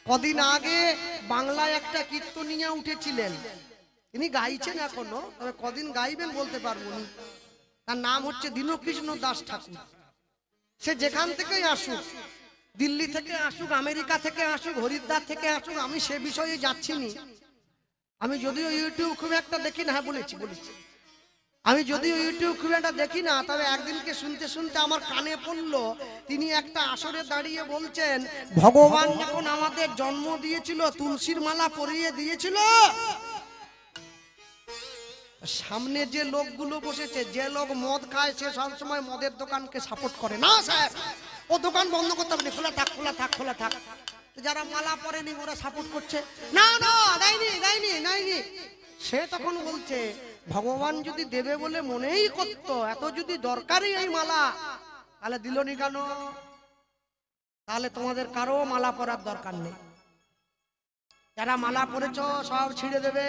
কদিন আগে বাংলায় একটা কীর্তনিয়া উঠেছিলেন, তিনি গাইছেন এখনো, তবে কদিন গাইবেন বলতে পারবো না। তার নাম হচ্ছে দীনকৃষ্ণ দাস ঠাকুর। সে যেখান থেকেই আসুক, দিল্লি থেকে আসুক, আমেরিকা থেকে আসুক, হরিদ্বার থেকে আসুক, আমি সে বিষয়ে যাচ্ছি নি। আমি যদিও ইউটিউব খুব একটা দেখি না, হ্যাঁ বলেছি, আমি যদিও ইউটিউব খুব একটা দেখি না, তবে একদিনকে শুনতে শুনতে আমার কানে পড়লো, তিনি একটা আসরে দাঁড়িয়ে বলছেন, ভগবান যখন আমাদের জন্ম দিয়েছিল তুলসীর মালা পরিয়ে দিয়েছিল, সামনে যে লোকগুলো বসেছে, যে লোক মদ খায় সে সবসময় মদের দোকানকে সাপোর্ট করে না, স্যার ও দোকান বন্ধ করতে হবে, খোলা থাক খোলা থাক খোলা থাক। যারা মালা পরেনি ওরা সাপোর্ট করছে, না না দেয়নি দেয়নি দেয়নি। সে তখন বলছে, ভগবান যদি দেবে বলে মনেই করতো, এত যদি দরকারই এই মালা, তাহলে দিলনি কেন? তাহলে তোমাদের কারো মালা পরার দরকার নেই। যারা মালা পরেছ সব ছিঁড়ে দেবে,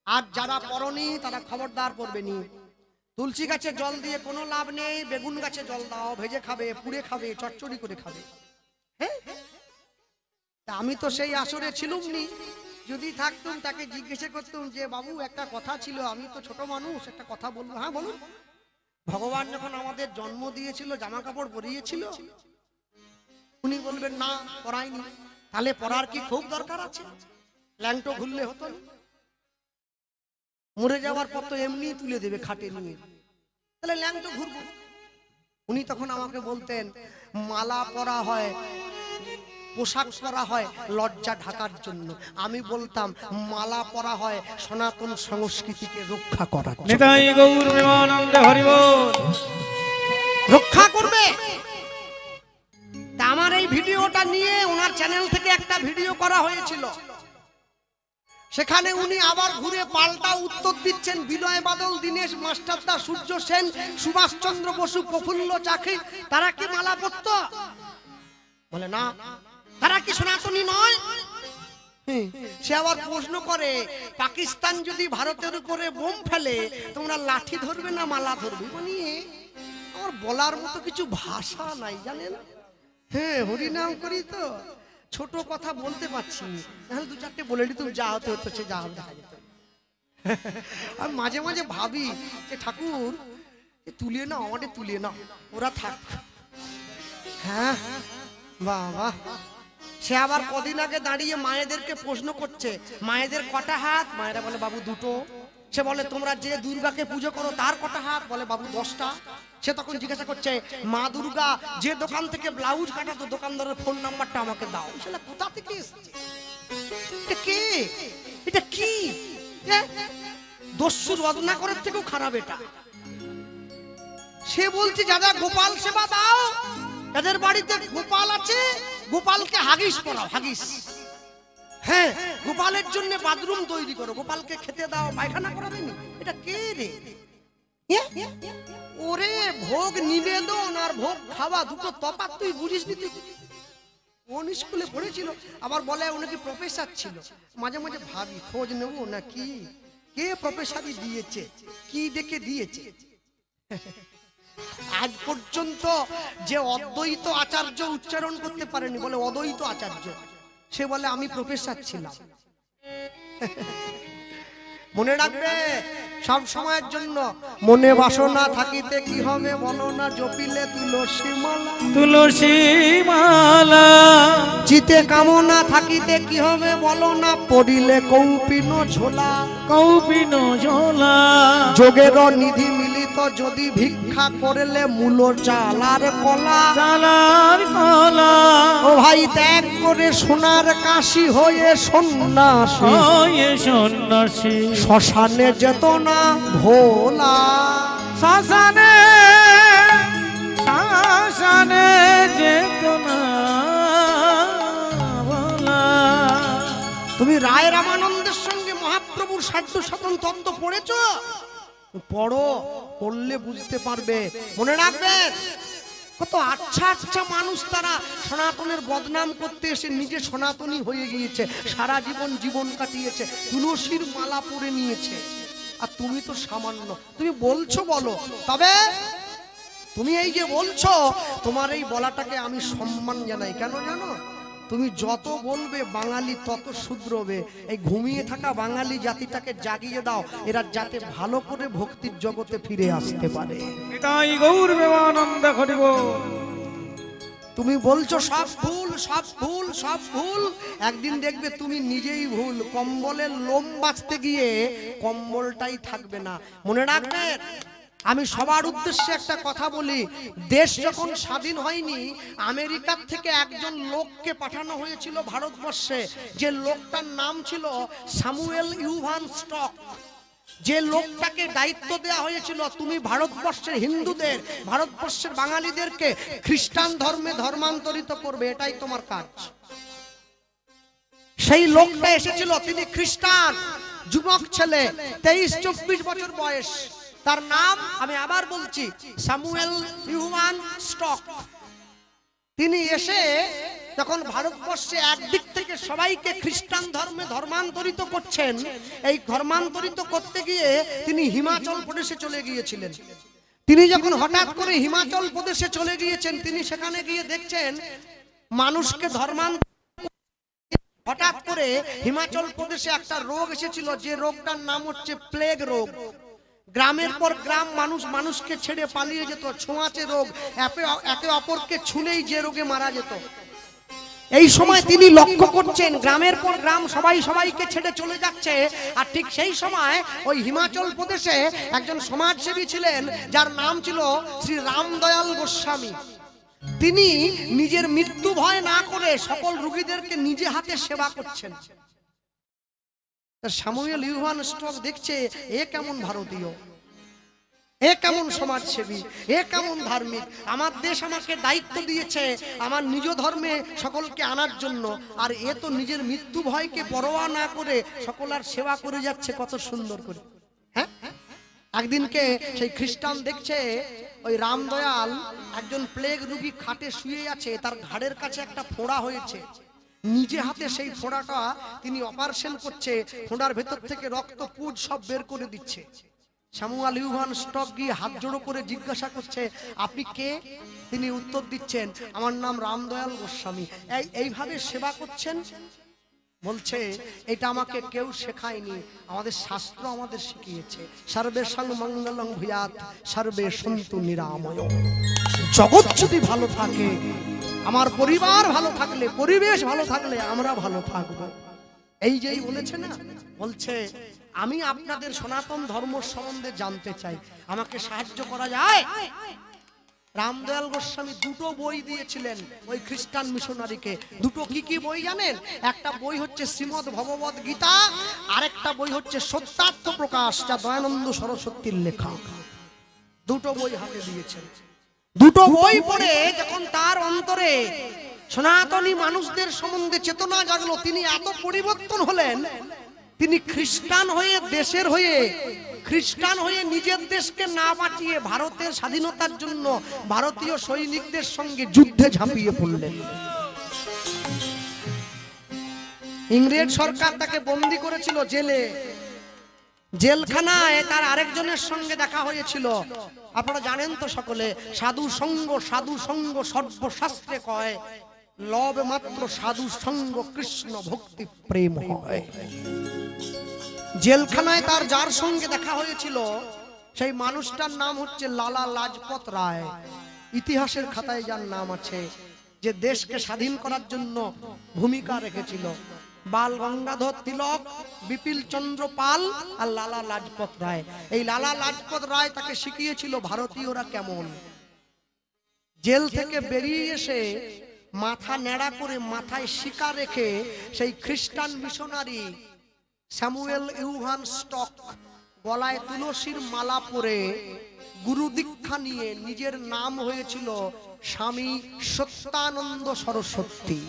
আর যারা পরনি তারা খবরদার পড়বে নি। তুলসী গাছে জল দিয়ে কোনো লাভ নেই, বেগুন গাছে জল দাও, ভেজে খাবে, পুড়ে খাবে, চচ্চড়ি করে খাবে। হ্যাঁ, আমি তো সেই আসরে ছিলুম নি। যদি থাকতুম তাকে জিজ্ঞাসা করতুম যে বাবু একটা কথা ছিল, আমি তো ছোট মানুষ, একটা কথা বলবো। হ্যাঁ বলুন। ভগবান যখন আমাদের জন্ম দিয়েছিল জামা কাপড় পরিয়েছিল? উনি বলবেন না, পরায়নি। তাহলে পরার কি খুব দরকার আছে? ল্যাংটো ঘুরলে হতো না? মরে যাওয়ার পর তো এমনি তুলে দেবে খাটে নিয়ে, তাহলে ল্যাংটো ঘুরবো? উনি তখন আমাকে বলতেন, মালা পরা হয়, পোশাক পরা হয় লজ্জা ঢাকার জন্য। আমি বলতাম, মালা পরা হয় সনাতন সংস্কৃতিকে রক্ষা করার জন্য। নিতাই গৌর প্রেমানন্দ হরি বল। রক্ষা করবে। আমার এই ভিডিওটা নিয়ে ওনার চ্যানেল থেকে একটা ভিডিও করা হয়েছিল, সেখানে উনি আবার ঘুরে পাল্টা উত্তর দিচ্ছেন। বিনয় বাদল, দীনেশ মাস্টারদা, সূর্য সেন, সুভাষচন্দ্র বসু, প্রফুল্ল চাকি, তারা কি মালা পরত? বলে না। তারা কি সনাতনী নয়? সে আবার প্রশ্ন করে, পাকিস্তান যদি ভারতের উপরে বোম ফেলে তোমরা লাঠি ধরবে না মালা ধরবে? মানে আমার বলার মতো কিছু ভাষা নাই, জানেন। হ্যাঁ, হরিনাম করি তো ছোট কথা বলতে পারছি, নাহলে দু চারটে বলে দিতুম, যা হতে হতো সে যা দেখা যেত। আমি মাঝে মাঝে ভাবি যে ঠাকুর তুলিয়ে নাও, আমাদের তুলিয়ে নাও, ওরা থাক। হ্যাঁ বাবা। সে আবার কদিন আগে দাঁড়িয়ে মায়েদেরকে প্রশ্ন করছে, মায়েদের কটা হাত? মায়েরা বলে বাবু দুটো। সে বলে তোমরা যে দুর্গাকে পুজো করো তার কটা হাত? বলে বাবু 10টা। সে তখন জিজ্ঞাসা করছে, মা দুর্গা যে দোকান থেকে ব্লাউজ কাটাতো দোকানদারের ফোন নাম্বারটা আমাকে দাও। সেটা কোথা থেকে এসেছে? এটা কে? এটা কি? দস্যুর রত্না করার থেকেও খারাপ এটা। সে বলছে দাদা গোপাল সেবা দাও, তাদের বাড়িতে গোপাল আছে, গোপালকে হাগিস পরাও, হাগিস। হ্যাঁ, গোপালের জন্য বাথরুম তৈরি করো, গোপালকে খেতে দাও, পায়খানা করাবেনি। এটা কে রে? ওরে ভোগ নিবেদন আর ভোগ খাওয়া দুটো তফাৎ তুই বুঝিস নি? তুই কোন স্কুলে পড়েছিল? আবার বলে উনি কি প্রফেসর ছিল। মাঝে মাঝে ভাবি খোঁজ নেবো নাকি কে প্রফেসরই দিয়েছে, কি দেখে দিয়েছে। আজ পর্যন্ত যে অদ্বৈত আচার্য উচ্চারণ করতে পারেনি, বলে অদ্বৈত আচার্য, সে বলে আমি প্রফেসর ছিলাম। মনে রাখবে সব সময়ের জন্য, মনে বাসনা থাকিতে কি হবে বলো না, জপিলে তুলসী মালা, তুলসী মালা। চিতে কামনা থাকিতে কি হবে বলো না, পড়িলে কৌপিন ঝোলা, কৌপিন ঝোলা। যোগের নিধি মিলিত যদি ভিক্ষা করলে মূল চালার কলা, চালার কলা। ও ভাই ত্যাগ করে সোনার কাশি হয়ে সন্ন্যাসী, হয়ে সন্ন্যাসী। শ্মশানে যেত না ভোলা, শ্মশানে শ্মশানে যেত না ভোলা। তুমি রায় রামানন্দের সঙ্গে মহাপ্রভুর সাধ্য সাধন তত্ত্ব পড়েছ? পড়ো, পড়লে বুঝতে পারবে। মনে রাখবেন, কত আচ্ছা আচ্ছা মানুষ তারা সনাতনের বদনাম করতে এসে নিজে সনাতনী হয়ে গিয়েছে, সারা জীবন জীবন কাটিয়েছে, তুলসীর মালা পরে নিয়েছে। আর তুমি তো সামান্য। তুমি বলছো বলো, তবে তুমি এই যে বলছো, তোমার এই বলাটাকে আমি সম্মান জানাই। কেন জানো? তুমি যত বলবে বাঙালি তত শুধরবে। এই ঘুমিয়ে থাকা বাঙালি জাতিটাকে জাগিয়ে দাও, এরা যাতে ভালো করে ভক্তির জগতে ফিরে আসতে পারে। এটাই গৌর প্রেমানন্দ হরিব। তুমি বলছো সব ভুল, সব ভুল, সব ভুল, একদিন দেখবে তুমি নিজেই ভুল। কম্বলের লোম বাঁচতে গিয়ে কম্বলটাই থাকবে না। মনে রাখবেন, আমি সবার উদ্দেশ্যে একটা কথা বলি, দেশ যখন স্বাধীন হয়নি আমেরিকার থেকে একজন লোককে পাঠানো হয়েছিল ভারতবর্ষে, যে লোকটার নাম ছিল স্যামুয়েল ইউভান স্টক। যে লোকটাকে দায়িত্ব দেওয়া হয়েছিল তুমি ভারতবর্ষের হিন্দুদের, ভারতবর্ষের বাঙালিদেরকে খ্রিস্টান ধর্মে ধর্মান্তরিত করবে, এটাই তোমার কাজ। সেই লোকটা এসেছিল, তিনি খ্রিস্টান, যুবক ছেলে, 23-24 বছর বয়স। তার নাম আমি আবার বলছি, স্যামুয়েল ইউভান স্টক। তিনি এসে যখন ভারতবর্ষে একদিক থেকে সবাইকে খ্রিস্টান ধর্মে ধর্মান্তরিত করছেন, এই ধর্মান্তরিত করতে গিয়ে তিনি হিমাচল প্রদেশে চলে গিয়েছিলেন। তিনি যখন হঠাৎ করে হিমাচল প্রদেশে চলে গিয়েছেন, তিনি সেখানে গিয়ে দেখছেন মানুষকে হঠাৎ করে হিমাচল প্রদেশে একটা রোগ এসেছিল, যে রোগটার নাম হচ্ছে প্লেগ রোগ। গ্রামের পর গ্রাম মানুষ মানুষকে ছেড়ে পালিয়ে যেত, ছোঁয়াচে রোগ, একে অপরকে ছুঁলেই যে রোগে মারা যেত। এই সময় তিনি লক্ষ্য করছেন গ্রামের পর গ্রাম সবাই সবাইকে ছেড়ে চলে যাচ্ছে। আর ঠিক সেই সময় ওই হিমাচল প্রদেশে একজন সমাজসেবী ছিলেন, যার নাম ছিল শ্রী রামদয়াল গোস্বামী। তিনি নিজের মৃত্যু ভয় না করে সকল রোগীদেরকে নিজে হাতে সেবা করছেন। স্যামুয়েল ইউভান স্টক দেখছে, এ কেমন ভারতীয়, এ কেমন সমাজসেবী, এ কেমন ধার্মিক। আমার দেশ আমাকে দায়িত্ব দিয়েছে আমার নিজ ধর্মে সকলকে আনার জন্য, আর এ তো নিজের মৃত্যু ভয়কে পরোয়া না করে সকলের সেবা করে যাচ্ছে কত সুন্দর করে। হ্যাঁ, একদিনকে সেই খ্রিস্টান দেখছে ওই রামদয়াল একজন প্লেগ রোগী খাটে শুয়ে আছে, তার ঘাড়ের কাছে একটা ফোঁড়া হয়েছে। নিজে হাতে সেই ফোঁড়াটা তিনি অপারেশন করছে, ফোঁড়ার ভেতর থেকে রক্ত পুজ সব বের করে দিচ্ছে। স্যামুয়েল ইউভান স্টক গিয়ে হাত জোড়ো করে জিজ্ঞাসা করছে, আপনি কে? তিনি উত্তর দিচ্ছেন, আমার নাম রামদয়াল গোস্বামী। এইভাবে সেবা করছেন। বলছে, এটা আমাকে কেউ শেখায়নি, আমাদের শাস্ত্র আমাদের শিখিয়েছে। সর্বেষাং মঙ্গলং ভূয়াৎ সর্বে সন্তু নিরাময়। জগৎ যদি ভালো থাকে, আমার পরিবার ভালো থাকলে, পরিবেশ ভালো থাকলে আমরা ভালো থাকবো। এই যেই বলেছে না, বলছে আমি আপনাদের সনাতন ধর্ম সম্বন্ধে জানতে চাই, আমাকে সাহায্য করা যায়? রামদয়াল গোস্বামী দুটো বই দিয়েছিলেন ওই খ্রিস্টান মিশনারিকে। দুটো কি কি বই জানেন? একটা বই হচ্ছে শ্রীমদ্ ভগবদ গীতা, আরেকটা বই হচ্ছে সত্যার্থ প্রকাশ, যা দয়ানন্দ সরস্বতীর লেখা। দুটো বই হাতে দিয়েছেন। দুটো বই পড়ে যখন তার অন্তরে সনাতনী মানুষদের সম্বন্ধে চেতনা জাগলো, তিনি এত পরিবর্তন হলেন, তিনি খ্রিস্টান হয়ে, দেশের হয়ে, খ্রিস্টান হয়ে নিজের দেশকে না বাঁচিয়ে ভারতের স্বাধীনতার জন্য ভারতীয় সৈনিকদের সঙ্গে যুদ্ধে ঝাঁপিয়ে পড়লেন। ইংরেজ সরকার তাকে বন্দী করেছিল জেলে। জেলখানায় তার আরেকজনের সঙ্গে দেখা হয়েছিল। আপনারা জানেন তো সকলে, সাধু সঙ্গ, সাধু সঙ্গ সর্বশাস্ত্রে কয়, লব মাত্র সাধু সঙ্গ কৃষ্ণ ভক্তি প্রেম হয়। জেলখানায় তার যার সঙ্গে দেখা হয়েছিল সেই মানুষটার নাম হচ্ছে লালা লাজপত রায়। ইতিহাসের খাতায় যার নাম আছে, যে দেশকে স্বাধীন করার জন্য ভূমিকা রেখেছিল। বাল গঙ্গাধর তিলক, বিপিন চন্দ্র পাল আর লালা লাজপত রায়। এই লালা লাজপত রায় তাকে শিখিয়েছিল ভারতীয়রা কেমন। জেল থেকে বেরিয়ে এসে মাথা ন্যাড়া করে মাথায় শিকা রেখে সেই খ্রিস্টান মিশনারি স্যামুয়েল ইউভান স্টক গলায় তুলসীর মালা পরে গুরু দীক্ষা নিয়ে নিজের নাম হয়েছিল স্বামী সত্যানন্দ সরস্বতী।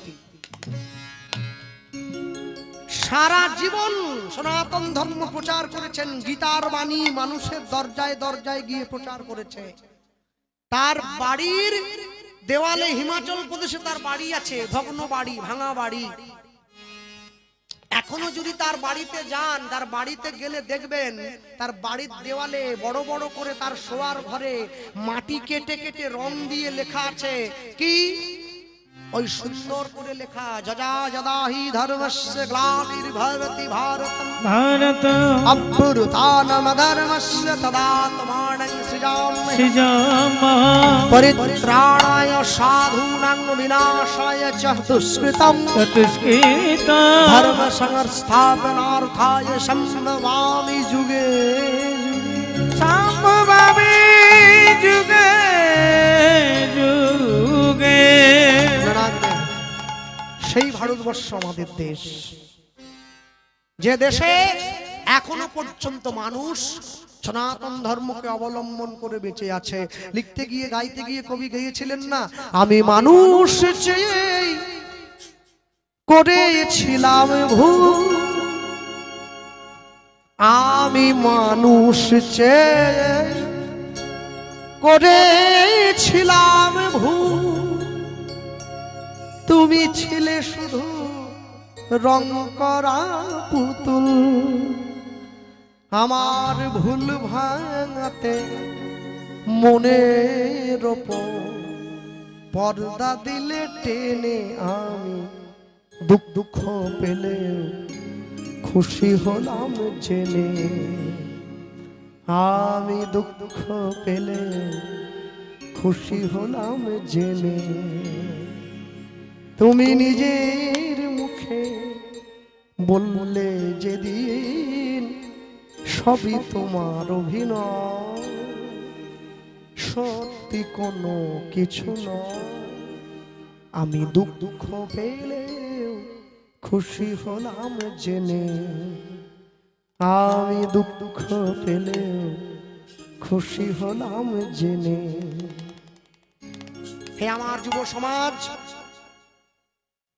সারা জীবন সনাতন ধর্ম প্রচার করেছেন, গীতার বাণী মানুষের দরজায় দরজায় গিয়ে প্রচার করেছে। তার বাড়ির দেওয়ালে, হিমাচল প্রদেশে তার বাড়ি আছে, ভগ্ন বাড়ি, ভাঙা বাড়ি। এখনো যদি তার বাড়িতে যান, তার বাড়িতে গেলে দেখবেন তার বাড়ির দেওয়ালে বড় বড় করে তার শোয়ার ঘরে মাটি কেটে কেটে রং দিয়ে লেখা আছে কি, ওই সুন্দর করে লেখা যজা যদাহি ধর্মস্য গ্লানির্ভবতি ভারতম ভারত অভ্যুত্থানমধর্মস্য তদাত্মানং সৃজামহি সৃজামা পরিত্রাণায় সাধূনাং বিনাশায় চ দুষ্কৃতম চতুষ্কৃতম ধর্ম সংস্থাপনার্থায় সম্ভবামি যুগে সম্ভবামি যুগে যুগে। সেই ভারতবর্ষ আমাদের দেশ, যে দেশে এখনো পর্যন্ত মানুষ সনাতন ধর্মকে অবলম্বন করে বেঁচে আছে। লিখতে গিয়ে গাইতে গিয়ে কবি গেয়েছিলেন না, আমি মানুষ চেয়ে করেছিলাম ভুল, আমি মানুষ চেয়ে করেছিলাম ভুল, তুমি ছিলে শুধু রং করা পুতুল, আমার ভুল ভাঙাতে মনের ওপর পর্দা দিলে টেনে, আমি দুঃখ পেলে খুশি হলাম জেনে, আমি দুঃখ পেলে খুশি হলাম জেনে। তুমি নিজের মুখে বললে যেদিন সবই তোমার অভিনয়, সত্যি কোনো কিছু নয়, আমি দুঃখ পেলে খুশি হলাম জেনে, আমি দুঃখ পেলে খুশি হলাম জেনে। হে আমার যুব সমাজ,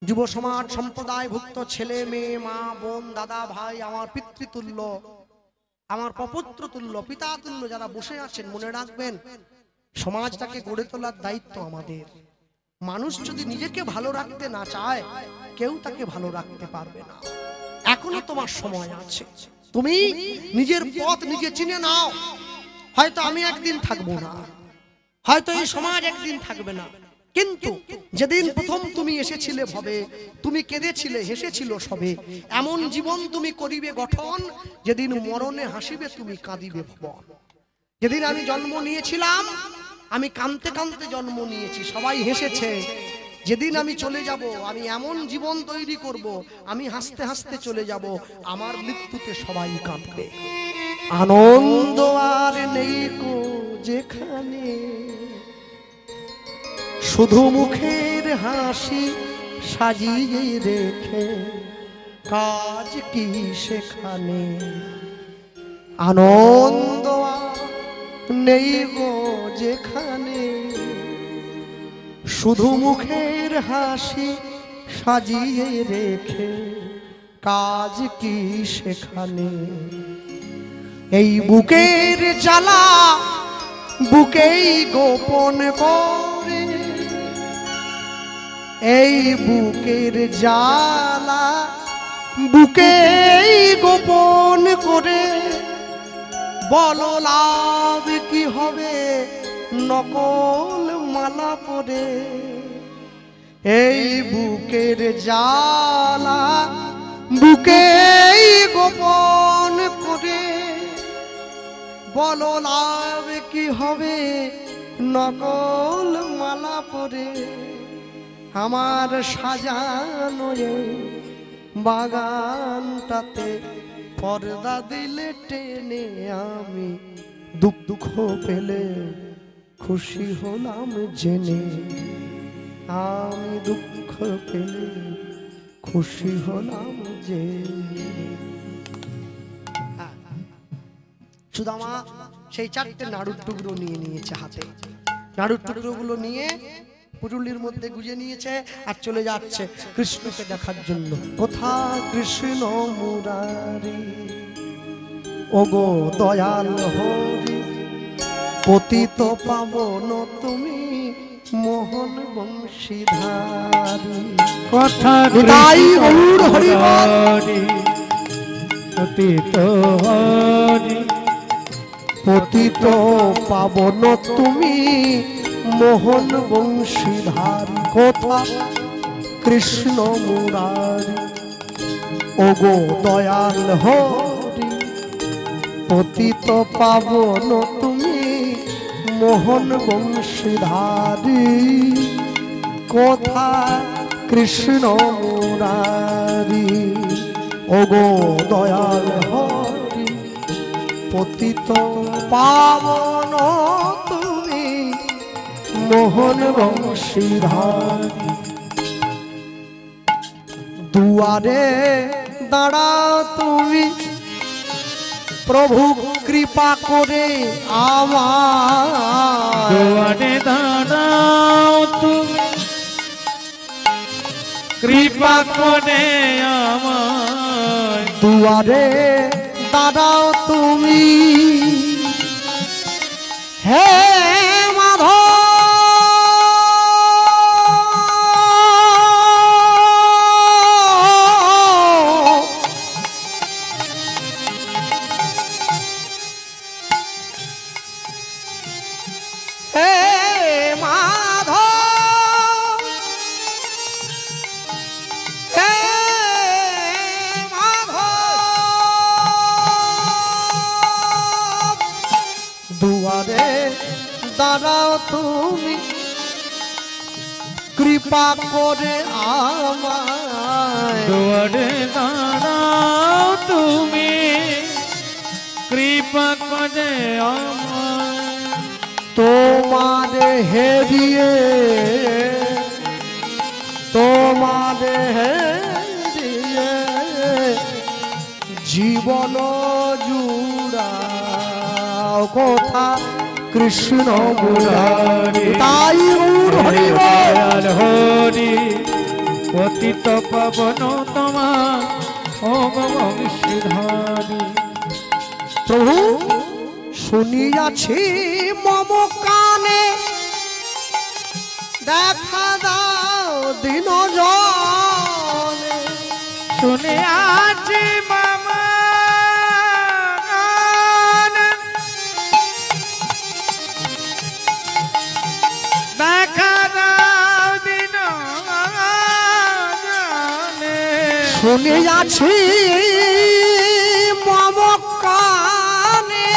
যুব সমাজ সম্প্রদায়ভুক্ত ছেলে মেয়ে, মা বোন, দাদা ভাই, আমার পিতৃতুল্য, আমার পপুত্র তুল্য, পিতা তুল্য যারা বসে আছেন, মনে রাখবেন সমাজটাকে গড়ে তোলার দায়িত্ব আমাদের। মানুষ যদি নিজেকে ভালো রাখতে না চায়, কেউ তাকে ভালো রাখতে পারবে না। এখনো তোমার সময় আছে, তুমি নিজের পথ নিজে চিনে নাও। হয়তো আমি একদিন থাকবো না, হয়তো এই সমাজ একদিন থাকবে না, কিন্তু যেদিন প্রথম তুমি এসেছিলে ভবে, তুমি কেঁদেছিলে হেসেছিল সবে, এমন জীবন তুমি করিবে গঠন, যেদিন মরণে হাসিবে তুমি কাঁদিবে ভবন। যেদিন আমি জন্ম নিয়েছিলাম, আমি কাঁদতে কাঁদতে জন্ম নিয়েছি, সবাই হেসেছে। যেদিন আমি চলে যাব, আমি এমন জীবন তৈরি করব, আমি হাসতে হাসতে চলে যাব, আমার মৃত্যুতে সবাই কাঁদবে। আনন্দ আর নেই কো যেখানে, শুধু মুখের হাসি সাজিয়ে রেখে, কাজ কি সেখানে। আনন্দ নেই গো যেখানে, শুধু মুখের হাসি সাজিয়ে রেখে, কাজ কি সেখানে। এই বুকের জ্বালা বুকেই গোপন করে, এই বুকের জ্বালা বুকেই গোপন করে, বলো লাভ কি হবে নকল মালা পরে। এই বুকের জ্বালা বুকেই গোপন করে, বলো লাভ কি হবে নকল মালা পরে। আমার সাজানো বাগানটাতে পর্দা দিলে টেনে, আমি দুঃখ পেলে খুশি হলাম জেনে, আমি দুঃখ পেলে খুশি হলাম জেনে। সুদামা সেই চারটে নাড়ুর টুকরো নিয়ে নিয়েছে হাতে, নাড়ুর টুকরোগুলো নিয়ে পুরুলির মধ্যে গুজে নিয়েছে আর চলে যাচ্ছে কৃষ্ণকে দেখার জন্য। কোথা কৃষ্ণ মুরারি, ওগো দয়াল হরি, পতিত পাবন তুমি মোহন বংশীধারী। কথা তাই গৌর হরি হরি, পতিত হরি, পতিত পাবন তুমি মোহন বংশীধারী কথা কৃষ্ণ মুরারি ওগো দয়াল হরি পতিত পাবন তুমি মোহন বংশীধারী কথা কৃষ্ণ মুরারি ওগো দয়াল হরি পতিত পাবন তুমি মোহন বংশীধারী দুয়ারে দাঁড়াও তুমি প্রভু কৃপা করে আমার দুয়ারে দাঁড়াও তুমি কৃপা করে আমায় দুয়ারে দাঁড়াও তুমি হে দুয়ারে দাঁড়াও তুমি কৃপা করে আমায় দুয়ারে দাঁড়াও তুমি কৃপা করে আমায় তোমারে হেরিয়ে তোমারে হেরিয়ে জীবন জুড়া কথা কৃষ্ণ মুরারি তাই হরি দয়াল হরি পতিত পাবন তোমা ওগো বংশীধারী প্রভু শুনিয়াছি মম কানে দেখা দাও দিন জনে শুনে আছি মামা দেখা দাও দিন জানে শুনিয়াছি মম কানে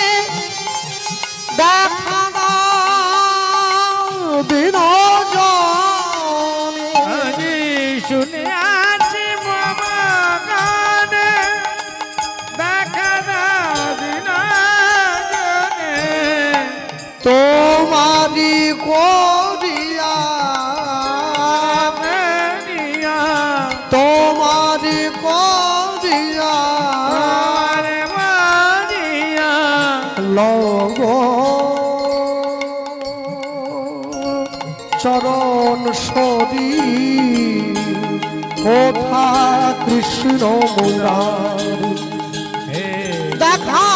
দেখা দাও দিন জনে আজি শুনে আছি মামা গানে দেখা দাও দিন জানে তোমারি করিয়া মেরিয়া তোমারি করিয়া আরে মারিয়া লগ চরণ সরি কোথা কৃষ্ণ মুরারি হে দেখা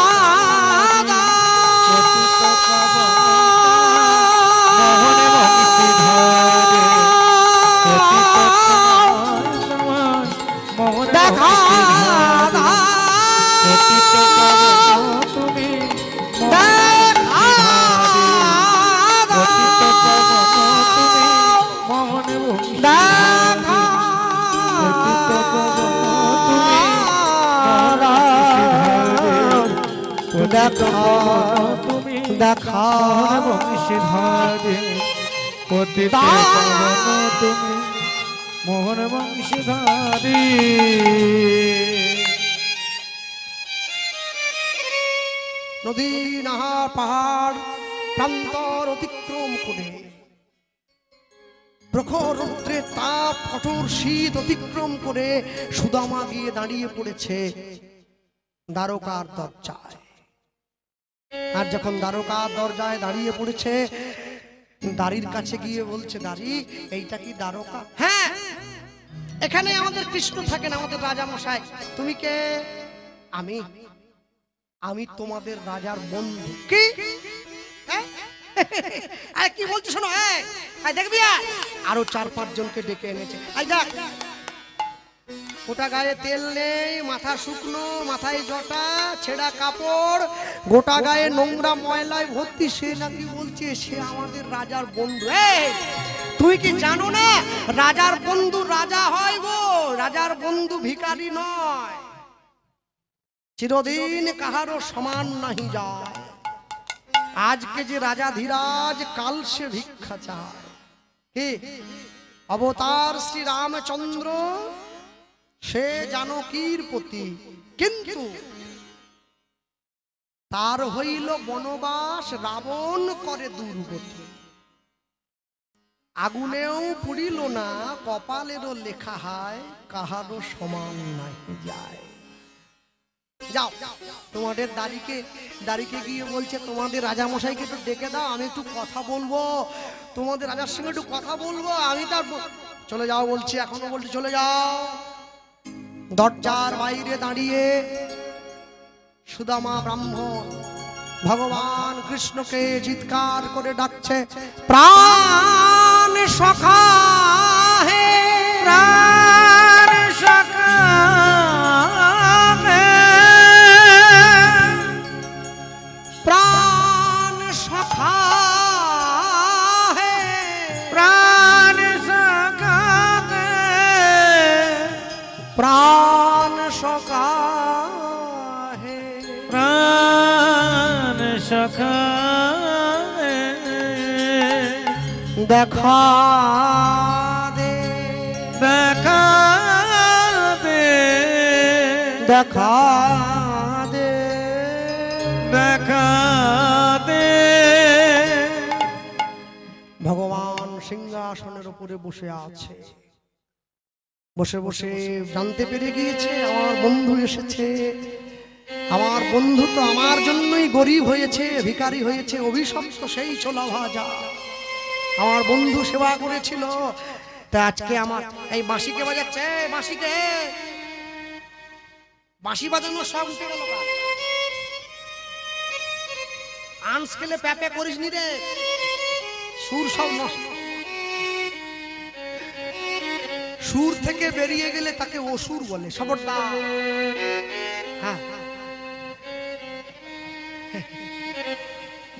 মোহনে বংশীধারী পতিত পাবন মোহনে দেখা বংশীধারী পতিত পাবন তুমি পতিত পাবন তুমি মোহনে বংশীধারী পতিত পাবন তুমি দেখা বংশীধারী পতিত পাবন তুমি মোহন বংশীধারী নদী নাহার পাহাড় প্রান্তর অতিক্রম করে প্রখর রৌদ্রের তাপ কঠোর শীত অতিক্রম করে সুদামা গিয়ে দাঁড়িয়ে পড়েছে দ্বারকার দরজায়। আর যখন দ্বারকার দরজায় দাঁড়িয়ে পড়েছে, দাঁড়ির কাছে গিয়ে বলছে, দাঁড়ি এইটা কি দ্বারকা? হ্যাঁ, এখানে আমাদের কৃষ্ণ থাকেন, আমাদের রাজা মশাই। তুমি কে? আমি আমি তোমাদের রাজার বন্ধু। কি? আরে কি বলছো শোনো, দেখবি আরো 4-5 জনকে ডেকে এনেছে। গোটা গায়ে তেল নেই, মাথা শুকনো, মাথায় জটা, ছেঁড়া কাপড়, গোটা গায়ে নোংরা ময়লায় ভর্তি। সে নাকি বলছে সে আমাদের রাজার বন্ধু। তুই কি জানো না রাজার বন্ধু রাজা হয় গো, রাজার বন্ধু ভিখারি নয়। চিরদিন কাহারও সমান নাহি যায়। আজকে যে রাজা ধীরাজ, কাল সে ভিক্ষা চায়। কি অবতার শ্রী রামচন্দ্র, সে জানকীর পতি, কিন্তু তার হইল বনবাস, রাবণ করে দুর্গতি। আগুনেও পুড়িল না, কপালেরও লেখা হয়, কাহারও সমান নাহি যায়। যাও তোমাদের দাড়িকে গিয়ে বলছে তোমাদের রাজামশাইকে একটু ডেকে দাও, আমি একটু কথা বলবো, তোমাদের রাজার সঙ্গে একটু কথা বলবো। আমি তার চলে যাও বলছি, এখনো বলছি চলে যাও। দরজার বাইরে দাঁড়িয়ে সুদামা ব্রাহ্মণ ভগবান কৃষ্ণকে চিৎকার করে ডাকছে, প্রাণ সখা হে, প্রাণ সখা হে, প্রাণ সখা হে, প্রাণ সখা হে, প্রাণ সখা হে, প্রাণ সখা হে, দেখা দে, দেখা দে, দেখা দে, দেখা দে। ভগবান সিংহাসনের উপরে বসে আছে। বসে বসে জানতে পেরে গিয়েছে আমার বন্ধু এসেছে। আমার বন্ধু তো আমার জন্যই গরিব হয়েছে, ভিখারি হয়েছে, অভিশপ্ত সেই ছোলা ভাজা। আমার বন্ধু সেবা করেছিল, তা আজকে আমার এই বাঁশিকে বাজাচ্ছে, বাঁশিকে বাঁশি বাজানো সব উঠে গেল। আনস খেলে প্যাপে করিস নি রে, সুর সব নষ্ট। সুর থেকে বেরিয়ে গেলে তাকে অসুর বলে, সবরটা। হ্যাঁ,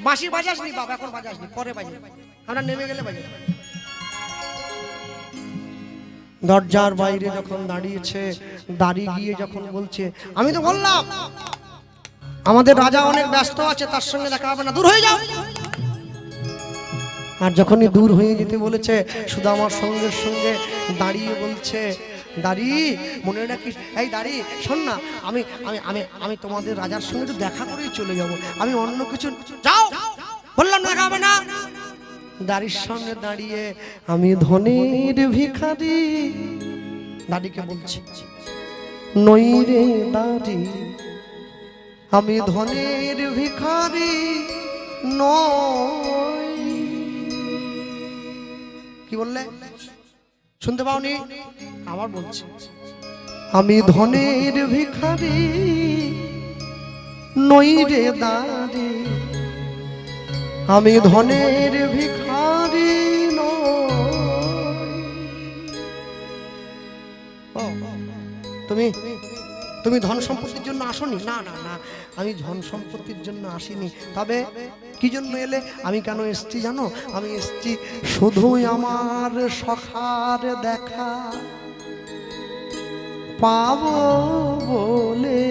বাঁশি বাজাস নি বাবা, এখন বাজাস নি, পরে বাজে, আমরা নেমে গেলে বাজে। দরজার বাইরে যখন দাঁড়িয়েছে, দাঁড়িয়ে গিয়ে যখন বলছে, আমি তো বললাম আমাদের রাজা অনেক ব্যস্ত আছে, তার সঙ্গে দেখা হবে না, দূর হয়ে যাও। আর যখনই দূর হয়ে যেতে বলেছে, সুদামার সঙ্গে সঙ্গে দাঁড়িয়ে বলছে, দাঁড়ি মনে রাখিস, এই দাঁড়ি শোন না, আমি আমি আমি আমি তোমাদের রাজার সঙ্গে একটু দেখা করেই চলে যাব, আমি অন্য কিছু। যাও বললাম দেখা হবে না। দাঁড়ির সামনে দাঁড়িয়ে, আমি ধনের ভিখারি, দাঁড়িকে বলছি, নই রে দাঁড়ি, আমি ধনের ভিখারি নই। কি বললে শুনতে পাওনি? আবার বলছি, আমি ধনের ভিখারি নই রে দাঁড়ি, আমি ধনের ভিখারি নই। তুমি তুমি ধন সম্পত্তির জন্য আসনি? না না না, আমি ধন সম্পত্তির জন্য আসিনি। তবে কি জন্য এলে? আমি কেন এসছি জানো? আমি এসছি শুধুই আমার সখার দেখা পাবো বলে।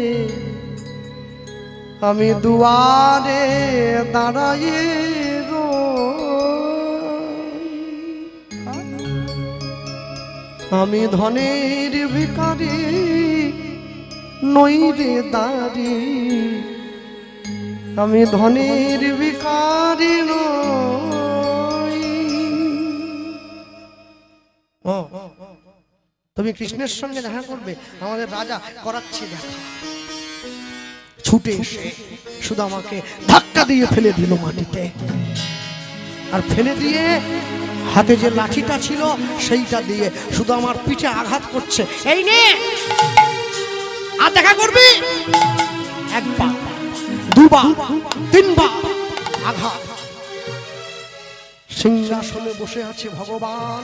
আমি দুয়ারে দাঁড়াইয়ে আমি ধনের ভিখারি নই রে দাঁড়ি, আমি ধনের ভিখারি নই। তুমি কৃষ্ণের সঙ্গে দেখা করবে? আমাদের রাজা করাচ্ছে দেখা। ছুটে এসে শুধু আমাকে ধাক্কা দিয়ে ফেলে দিল মাটিতে, আর ফেলে দিয়ে হাতে যে লাঠিটা ছিল সেইটা দিয়ে শুধু আমার পিঠে আঘাত করছে। এই নে, আর দেখা করবি? একবার, দুবার, তিনবার আঘাত। সিংহাসনে বসে আছে ভগবান,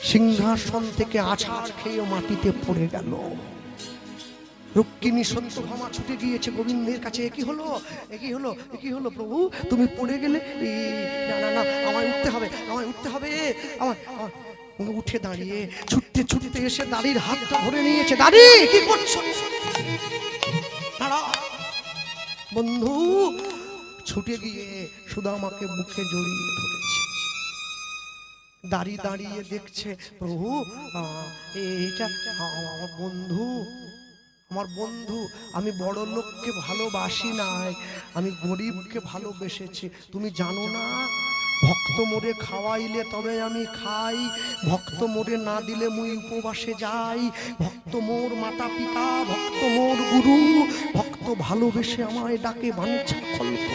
সিংহাসন থেকে আছাড় খেয়ে মাটিতে পড়ে গেল। রুক্মিণী সত্যভামা ছুটে গিয়েছে গোবিন্দের কাছে। একই হলো, একই হলো, একই হলো প্রভু, তুমি পড়ে গেলে। না না না, আমায় উঠতে হবে, আমায় উঠতে হবে। আমার উঠে দাঁড়িয়ে ছুটতে ছুটতে এসে দাড়ির হাতটা ধরে নিয়েছে। দাড়ি, কি করছো? বন্ধু ছুটে গিয়ে সুদামাকে বুকে জড়িয়ে ধরেছে। দাঁড়িয়ে দাঁড়িয়ে দেখছে, প্রভু এইটা আমার বন্ধু, আমার বন্ধু। আমি বড় লোককে ভালোবাসি নাই, আমি গরিবকে ভালোবেসেছি। তুমি জানো না, ভক্ত মোরে খাওয়াইলে তবে আমি খাই, ভক্ত মোরে না দিলে মুই উপবাসে যাই। ভক্ত মোর মাতা পিতা, ভক্ত মোর গুরু, ভক্ত ভালোবেসে আমায় ডাকে বাঞ্ছা কল্প।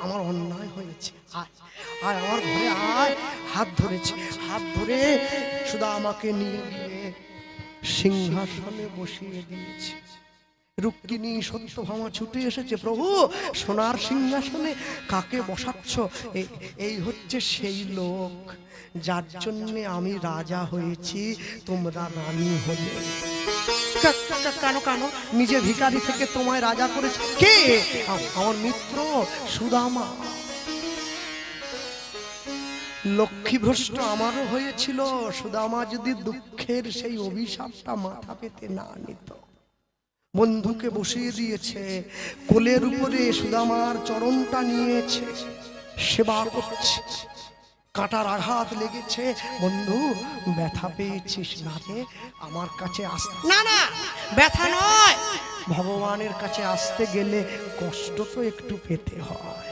আমার অন্যায় হয়েছে, আয় আয় আমার ঘরে আয়। হাত ধরেছে, হাত ধরে সুদামাকে নিয়ে গিয়ে সিংহাসনে বসিয়ে দিয়েছে। রুক্মিণী সত্যভামা ছুটে এসেছে। প্রভু, সোনার সিংহাসনে কাকে বসাচ্ছ? এই হচ্ছে সেই লোক যার জন্য আমি রাজা হয়েছি, তোমরা রানী হলে। কেন কেন? নিজে ভিখারি থেকে তোমায় রাজা করেছে কে? আমার মিত্র সুদামা। লক্ষ্মীভ্রষ্ট আমারও হয়েছিল, সুদামা যদি দুঃখের সেই অভিশাপটা মাথা পেতে না নিত। বন্ধুকে বসিয়ে দিয়েছে, কোলের উপরে সুদামার চরণটা নিয়েছে, সেবা করছে। কাঁটার আঘাত লেগেছে। বন্ধু, ব্যথা পেয়েছিস না রে? আমার কাছে আসতে। না না, ব্যথা নয়, ভগবানের কাছে আসতে গেলে কষ্ট তো একটু পেতে হয়।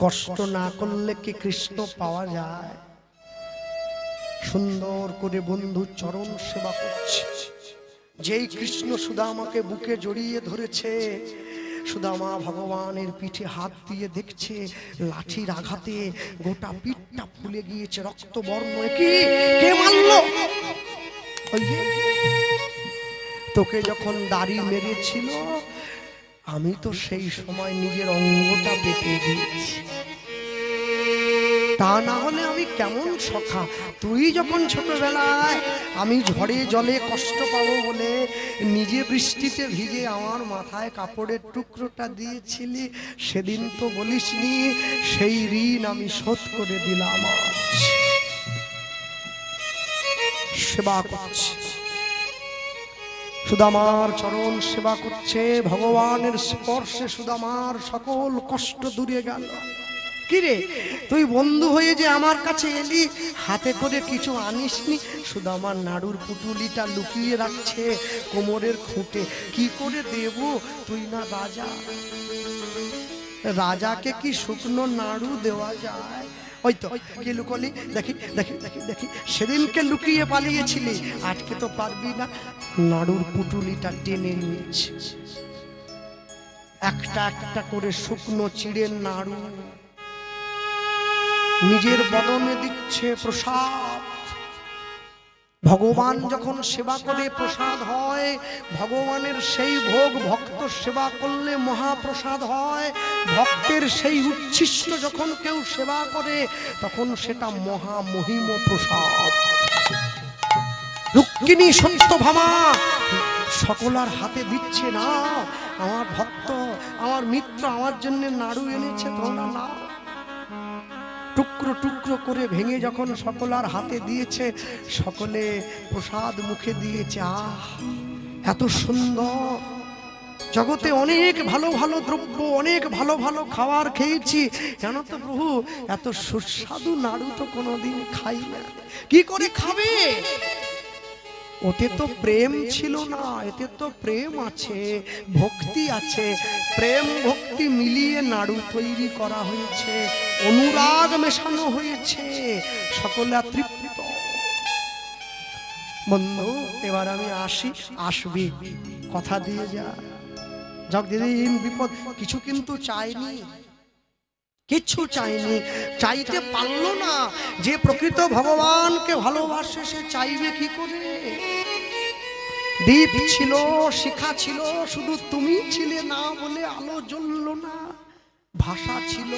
কষ্ট না করলে কি কৃষ্ণ পাওয়া যায়? সুন্দর করে বন্ধু চরণ সেবা করছে। যেই কৃষ্ণ সুদামাকে বুকে জড়িয়ে ধরেছে, সুদামা ভগবানের পিঠে হাত দিয়ে দেখছে লাঠির আঘাতে গোটা পিঠটা ফুলে গিয়েছে, রক্ত বর্ণ। কি কে মারলো? তোকে যখন দাড়ি মেরেছিল, আমি তো সেই সময় নিজের অঙ্গটা বেঁধে দিয়েছি, তা না হলে আমি কেমন সখা। তুই যখন ছোটবেলায় আমি ঝড়ে জলে কষ্ট পাবো বলে নিজে বৃষ্টিতে ভিজে আমার মাথায় কাপড়ের টুকরোটা দিয়েছিলি, সেদিন তো বলিসনি। সেই ঋণ আমি শোধ করে দিলাম। সেবা করছে, সুদামার চরণ সেবা করছে। ভগবানের স্পর্শে সুদামার সকল কষ্ট দূরে গেল। কিরে, তুই বন্ধু হয়ে যে আমার কাছে এলি, হাতে করে কিছু আনিসনি? সুদামার নাড়ুর পুটুলিটা লুকিয়ে রাখছে কোমরের খুঁটে। কি করে দেব? তুই না রাজা, রাজাকে কি শুকনো নাড়ু দেওয়া যায়? ওই তো কে লুকলি, দেখি দেখি দেখি দেখি। সেদিনকে লুকিয়ে পালিয়েছিলি, আজকে তো পারবি না। নাড়ুর পুটুলিটা টেনে নিয়েছে, একটা একটা করে শুকনো চিড়ের নাড়ু নিজের বদনে দিচ্ছে প্রসাদ। ভগবান যখন সেবা করে প্রসাদ হয়, ভগবানের সেই ভোগ ভক্ত সেবা করলে মহাপ্রসাদ হয়। ভক্তের সেই উচ্ছিষ্ট যখন কেউ সেবা করে, তখন সেটা মহামহিম প্রসাদ। রুক্মিণী সত্যভামা সকলার হাতে দিচ্ছে, না আমার ভক্ত, আমার মিত্র আমার জন্য নাড়ু এনেছে, তোমরা না। টুকরো টুকরো করে ভেঙে যখন সকলার হাতে দিয়েছে, সকলে প্রসাদ মুখে দিয়েছে। আহ, এত সুন্দর! জগতে অনেক ভালো ভালো দ্রব্য, অনেক ভালো ভালো খাবার খেয়েছি, জানো তো প্রভু, এত সুস্বাদু নাড়ু তো কোনোদিন খাই না। কি করে খাবে? ওতে তো প্রেম ছিল না, এতে তো প্রেম আছে, ভক্তি আছে। প্রেম ভক্তি মিলিয়ে নাড়ু তৈরি করা হয়েছে, অনুরাগ মেশানো হয়েছে, সকলে তৃপ্ত। বন্ধু, এবার আমি আসি। আসবি, কথা দিয়ে যা। যতদিন বিপদ, কিছু কিন্তু চাইনি, কিচ্ছু চাইনি, চাইতে পারলো না। যে প্রকৃত ভগবানকে ভালোবাসে সে চাইবে কি করে? দীপ ছিল, শিখা ছিল, শুধু তুমি ছিলে না বলে আলো জ্বলল না। ভাষা ছিল,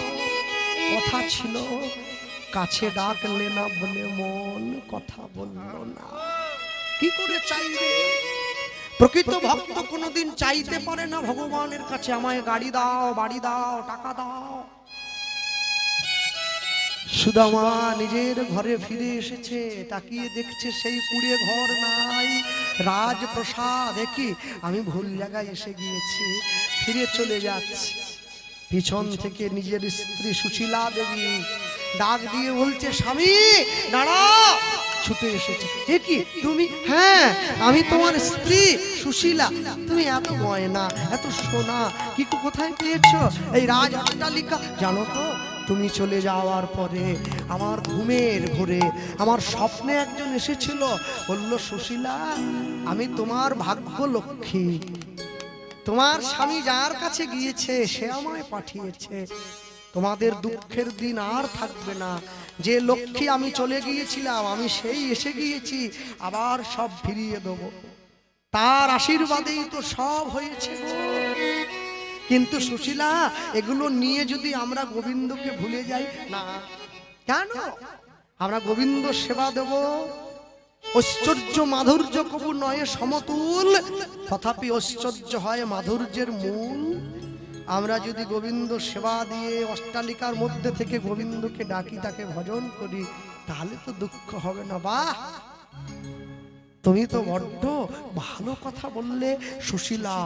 কথা ছিল, কাছে ডাকলে না বলে মন কথা বলল না। কি করে চাইবে? প্রকৃত ভক্ত কোনোদিন চাইতে পারে না ভগবানের কাছে আমায় গাড়ি দাও, বাড়ি দাও, টাকা দাও। সুদামা নিজের ঘরে ফিরে এসেছে, তাকিয়ে দেখছে সেই কুড়ে ঘর নাই, রাজপ্রসাদ। কি আমি ভুল জায়গায় এসে গিয়েছি, ফিরে চলে যাচ্ছি। পিছন থেকে নিজের স্ত্রী সুশীলা দেবী ডাক দিয়ে বলছে, স্বামী দাঁড়াও। ছুটে এসেছে, এ কি তুমি? হ্যাঁ আমি তোমার স্ত্রী সুশীলা। তুমি এত গয়না, এত সোনা কি কোথায় পেয়েছো? এই রাজ অট্টালিকা। জানো তো, তুমি চলে যাওয়ার পরে আমার ঘুমের ঘোরে আমার স্বপ্নে একজন এসেছিল, বলল, সুশীলা আমি তোমার ভাগ্য লক্ষ্মী, তোমার স্বামী যার কাছে গিয়েছে সে আমায় পাঠিয়েছে, তোমাদের দুঃখের দিন আর থাকবে না। যে লক্ষ্মী আমি চলে গিয়েছিলাম, আমি সেই এসে গিয়েছি, আবার সব ফিরিয়ে দেবো। তার আশীর্বাদেই তো সব হয়েছে গো। কিন্তু সুশীলা, এগুলো নিয়ে যদি আমরা গোবিন্দকে ভুলে যাই না, কেন? আমরা গোবিন্দ সেবা দেব, ঐশ্বর্য মাধুর্য কবু নয় সমতুল, তথাপি ঐশ্বর্য হয় মাধুর্যের মূল। আমরা যদি গোবিন্দ সেবা দিয়ে অট্টালিকার মধ্যে থেকে গোবিন্দকে ডাকি, তাকে ভজন করি, তাহলে তো দুঃখ হবে না। বাহ, তুমি তো বড্ড ভালো কথা বললে সুশীলা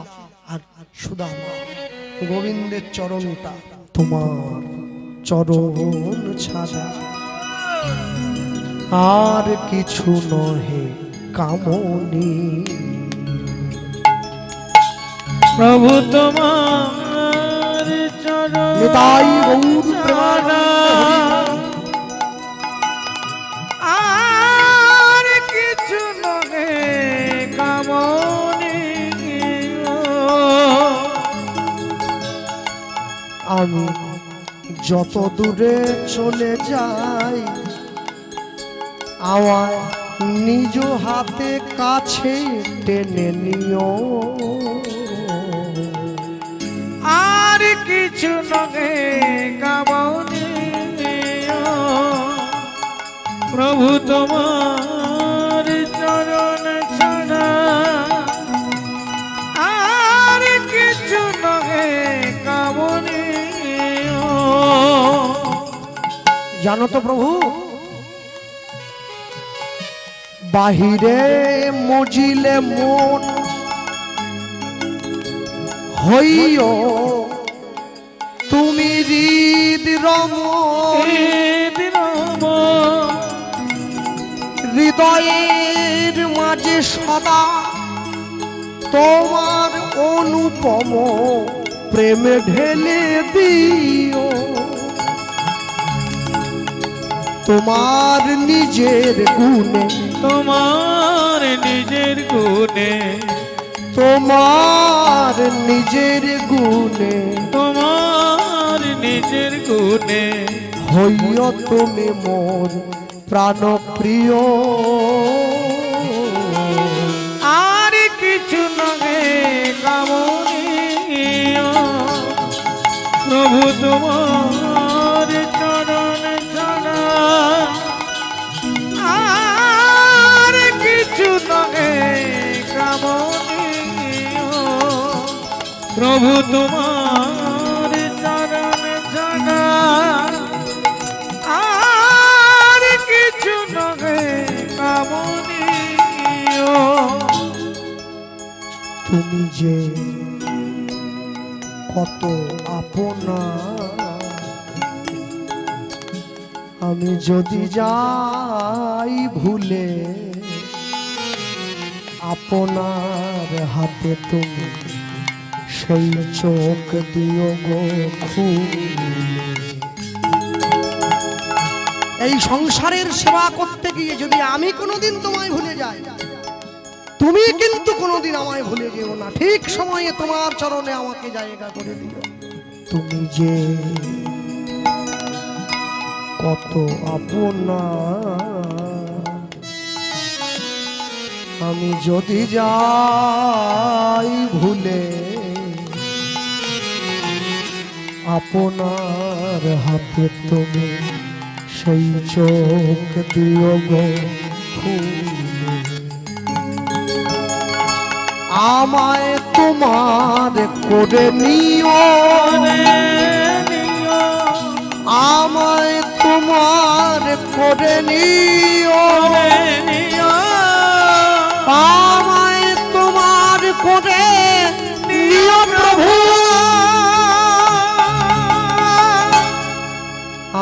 আর সুদামা। গোবিন্দের চরণটা, তোমার চরণ ছাড়া আর কিছু নহে কামনি। প্রভু তোমার চরণ নিতাই গৌর প্রেমানন্দে আর কিছু নহে কামনি। আমি যত দূরে চলে যাই, আমায় নিজ হাতে কাছে টেনে নিও। আর কিছু নহে কামনি। প্রভু তোমার চরণ ছাড়া আর কিছু নহে কামনি। জানো তো প্রভু, বাহিরে মজিলে মন হইও তুমি হৃদ রমণ, হৃদয়ের মাঝে সদা তোমার অনুপম প্রেমে ঢেলে দিও। তোমার নিজের গুণে, তোমার নিজের গুণে, তোমার নিজের গুণে, তোমার নিজের গুণে হইও তুমি মোর প্রাণ প্রিয়। আর কিছু নহে কামনি। প্রভু তোমার চরণ ছাড়া আর কিছু নহে কামনি। প্রভু তোমার চরণ ছাড়া আর কিছু নহে কামনি। তুমি যে কত আপনা, আমি যদি যাই ভুলে, আপনার হাতে তুমি সেই চোখ দিও গো খুলে। এই সংসারের সেবা করতে গিয়ে যদি আমি কোনোদিন তোমায় ভুলে যাই, তুমি কিন্তু কোনোদিন আমায় ভুলে যেও না। ঠিক সময়ে তোমার চরণে আমাকে জায়গা করে দিও। তুমি যে কত আপনা, আমি যদি যাই ভুলে, আপনার হাতে তুমি সেই চোখ দিও গো খুলে, আমায় তোমার করে নিও, আমায় তোমার করে নিও, আমায় তোমার করে নিও প্রভু,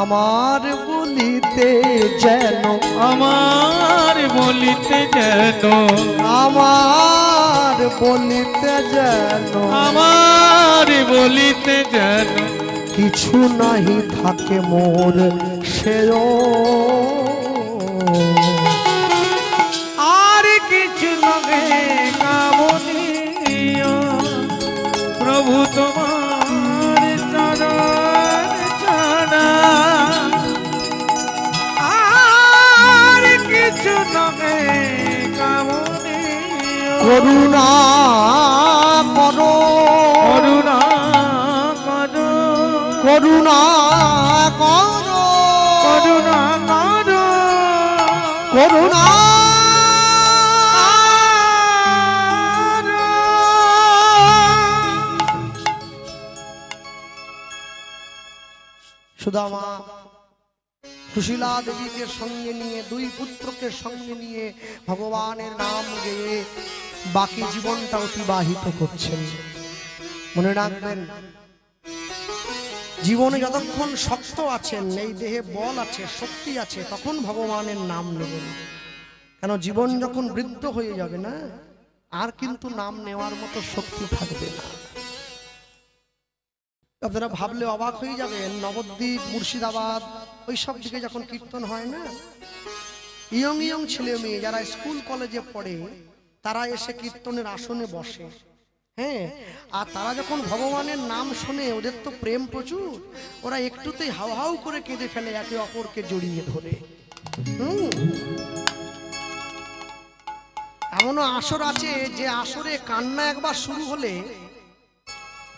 আমার বলিতে যেন, আমার বলিতে যেন, আমার বলিতে যেন, আমার বলিতে যেন কিছু নাহি থাকে মোর সেও, আর কিছু লাগে কামনি প্রভু তোমার চরণ ছাড়া, আর কিছু লাগে কামনি করুণা করো, করুণা করো, করুণা করো, করুণা করো, করুণা সুদামা সুশীলা দেবীকে সঙ্গে নিয়ে, দুই পুত্রকে সঙ্গে নিয়ে ভগবানের নাম গেয়ে বাকি জীবনটা অতিবাহিত করছেন। মনে রাখবেন, জীবনে যতক্ষণ শক্ত আছেন, এই দেহে বল আছে, শক্তি আছে, তখন ভগবানের নাম নেবেন। কেন জীবন যখন বৃদ্ধ হয়ে যাবে না, আর কিন্তু নাম নেওয়ার মতো শক্তি থাকবে না। আপনারা ভাবলে অবাক হয়ে যাবেন, নবদ্বীপ, মুর্শিদাবাদ ওই সব দিকে যখন কীর্তন হয় না, ইয়ং ইয়ং ছেলে মেয়ে যারা স্কুল কলেজে পড়ে, তারা এসে কীর্তনের আসনে বসে। হ্যাঁ, আর তারা যখন ভগবানের নাম শোনে, ওদের তো প্রেম প্রচুর, ওরা একটুতেই হাউ হাউ করে কেঁদে ফেলে, একে অপরকে জড়িয়ে ধরে। এমনও আসর আছে যে আসরে কান্না একবার শুরু হলে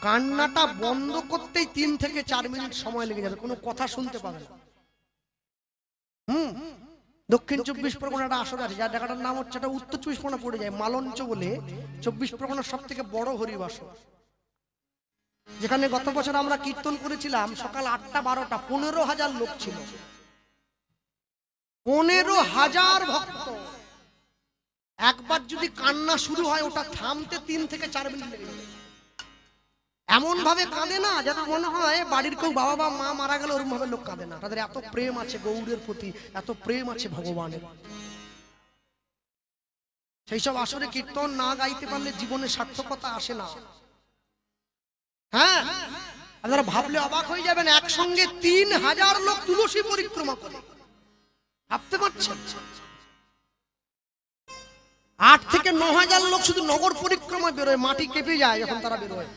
কান্নাটা বন্ধ করতেই 3 থেকে 4 মিনিট সময় লেগে যাবে, কোনো কথা শুনতে পাবে না। দক্ষিণ 24 পরগনা একটা আসর আছে, যার জায়গাটার নাম হচ্ছে, এটা উত্তর 24 পরগনা পড়ে যায়, মালঞ্চ বলে 24 পরগনার সব থেকে বড় হরিবাসর, যেখানে গত বছর আমরা কীর্তন করেছিলাম সকাল 8টা 12টা, 15,000 লোক ছিল, 15,000 ভক্ত। একবার যদি কান্না শুরু হয়, ওটা থামতে 3 থেকে 4 মিনিট লেগে যাবে। এমন ভাবে কাঁদে না যেন মনে হয় বাড়ির কেউ বাবা বা মা মারা গেল, ওরকম ভাবে লোক কাঁদে না। তাদের এত প্রেম আছে গৌড়ের প্রতি, এত প্রেম আছে ভগবানের। সেই সব আসরে কীর্তন না গাইতে পারলে জীবনে সার্থকতা আসে না। হ্যাঁ, আপনারা ভাবলে অবাক হয়ে যাবেন, একসঙ্গে 3,000 লোক তুলসী পরিক্রমা করে, ভাবতে পারছেন? 8 থেকে 9,000 লোক শুধু নগর পরিক্রমা বেরোয়, মাটি কেঁপে যায় যখন তারা বেরোয়।